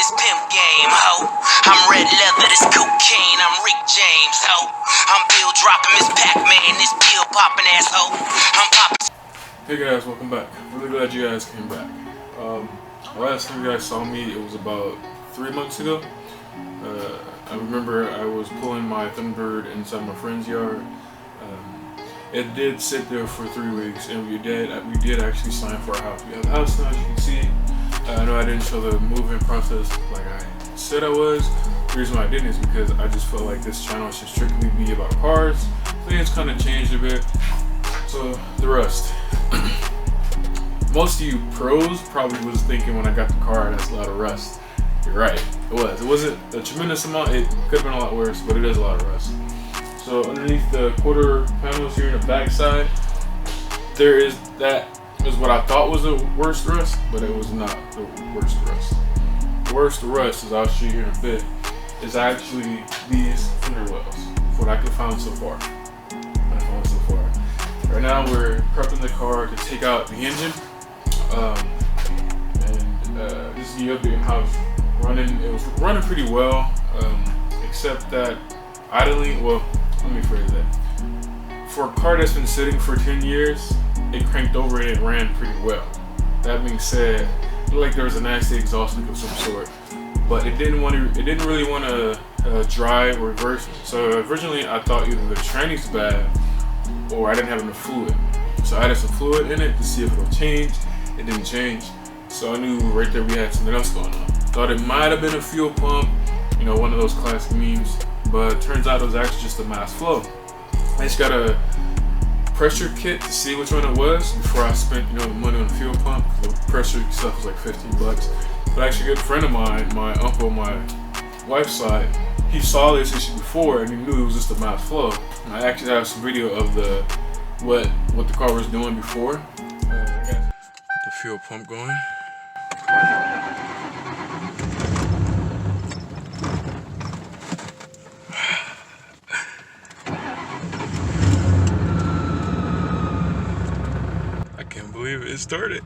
this pimp game, ho. I'm red leather, this cocaine, I'm Rick James, ho. I'm bill dropping Miss Pac-Man, this pill popping ass, ho. I'm popping. Hey guys, welcome back. Really glad you guys came back. The last time you guys saw me, it was about 3 months ago. I remember I was pulling my Thunderbird inside my friend's yard. It did sit there for 3 weeks, and we did actually sign for a house. We have a house now, as you can see. I know I didn't show the moving process like I said I was. The reason why I didn't is because I just felt like this channel should strictly be about cars. Things kind of changed a bit. So the rust. Most of you pros probably was thinking when I got the car, that's a lot of rust. You're right, it was. It wasn't a tremendous amount. It could have been a lot worse, but it is a lot of rust. So underneath the quarter panels here in the back side, that is what I thought was the worst rust, but it was not the worst rust. The worst rust, as I'll show you here in a bit, is actually these fender wells. What I could find so far. Right now we're prepping the car to take out the engine, and this is the update on how it's running. It was running pretty well, except that idling. Well, let me phrase that. For a car that's been sitting for 10 years, it cranked over and it ran pretty well. That being said, it looked like there was a nasty exhaust leak of some sort, but it didn't really want to drive or reverse. So originally I thought either the tranny's bad or I didn't have enough fluid. So I added some fluid in it to see if it'll change. It didn't change. So I knew right there we had something else going on. Thought it might have been a fuel pump, you know, one of those classic memes, but it turns out it was actually just a mass flow. I just got a pressure kit to see which one it was before I spent, you know, the money on the fuel pump. The pressure stuff was like 15 bucks. But actually a good friend of mine, my uncle on my wife's side, he saw this issue before and he knew it was just a mass flow. And I actually have some video of what the car was doing before. I got the fuel pump going. I can't believe it started.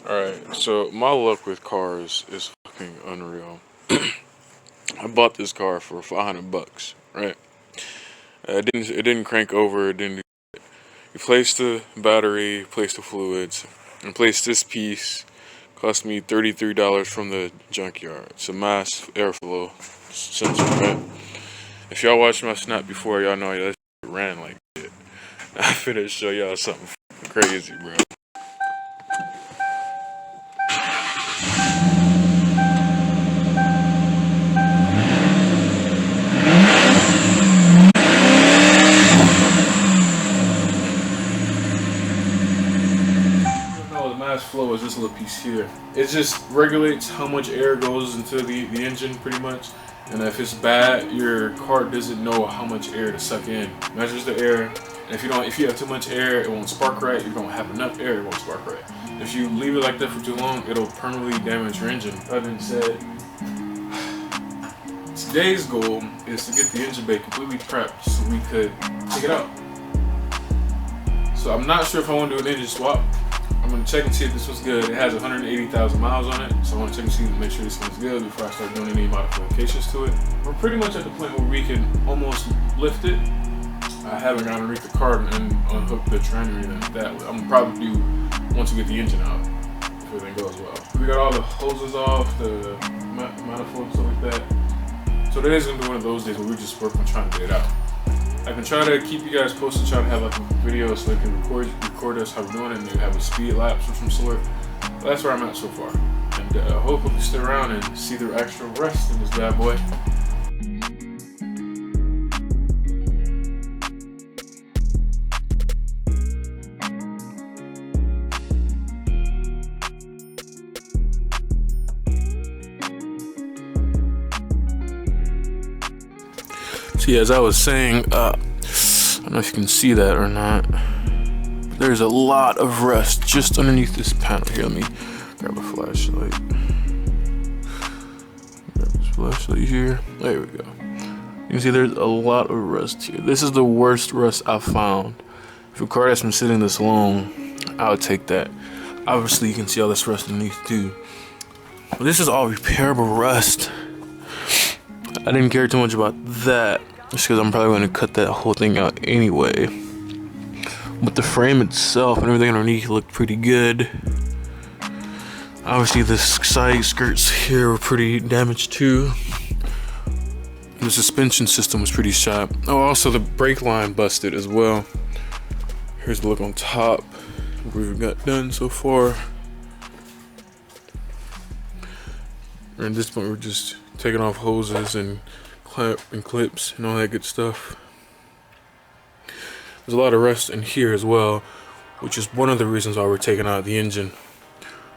Alright, so my luck with cars is fucking unreal. I bought this car for 500 bucks, right? It didn't crank over, it didn't do it. Replaced the battery, replaced the fluids, replaced this piece. Cost me $33 from the Junkyard. It's a MAF airflow sensor, right? If y'all watched my snap before, y'all know that shit ran like shit. I'm finna show y'all something crazy, bro. Flow is this little piece here. It just regulates how much air goes into the engine pretty much, and if it's bad, your car doesn't know how much air to suck in. Measures the air, and if you have too much air, it won't spark right. If you don't have enough air, it won't spark right. If you leave it like that for too long, it'll permanently damage your engine. That being said, today's goal is to get the engine bay completely prepped so we could take it out. So I'm not sure if I want to do an engine swap. I'm going to check and see if this one's good. It has 180,000 miles on it, so I want to check and see to make sure this one's good before I start doing any modifications to it. We're pretty much at the point where we can almost lift it. I haven't gone underneath the car and unhooked the tranny or anything like that. I'm going to probably do once we get the engine out, if everything goes well. We got all the hoses off, the manifold and stuff like that. So today's going to be one of those days where we just work on trying to get it out. I can try to keep you guys posted, try to have like a video so they can record us how we're doing it and maybe have a speed lapse of some sort. But that's where I'm at so far. And I hope you stay around and see the actual rest in this bad boy. See, as I was saying, I don't know if you can see that or not. There's a lot of rust just underneath this panel here. Let me grab a flashlight. Grab this flashlight here. There we go. You can see there's a lot of rust here. This is the worst rust I've found. If a car has been sitting this long, I would take that. Obviously, you can see all this rust underneath too. But this is all repairable rust. I didn't care too much about that, just because I'm probably going to cut that whole thing out anyway. But the frame itself and everything underneath looked pretty good. Obviously, the side skirts here were pretty damaged too. The suspension system was pretty shot. Oh, also the brake line busted as well. Here's the look on top. What we've got done so far. And at this point, we're just taking off hoses and clips and all that good stuff. There's a lot of rust in here as well, which is one of the reasons why we're taking out the engine.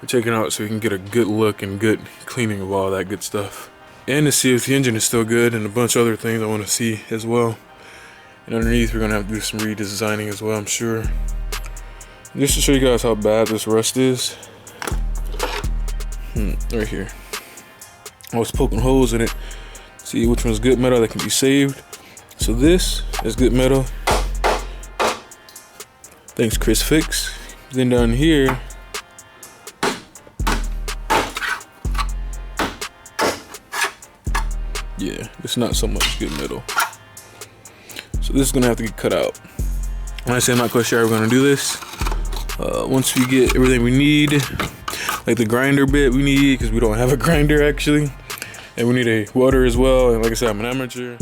We're taking it out so we can get a good look and good cleaning of all that good stuff. And to see if the engine is still good, and a bunch of other things I want to see as well. And underneath, we're going to have to do some redesigning as well, I'm sure. Just to show you guys how bad this rust is. Right here. I was poking holes in it. See which one's good metal that can be saved. So this is good metal. Thanks, Chris Fix. Then down here, yeah, it's not so much good metal. So this is gonna have to get cut out. When I say I'm not quite sure how we're gonna do this, once we get everything we need, like the grinder bit we need, because we don't have a grinder actually, and we need a welder as well. And like I said, I'm an amateur.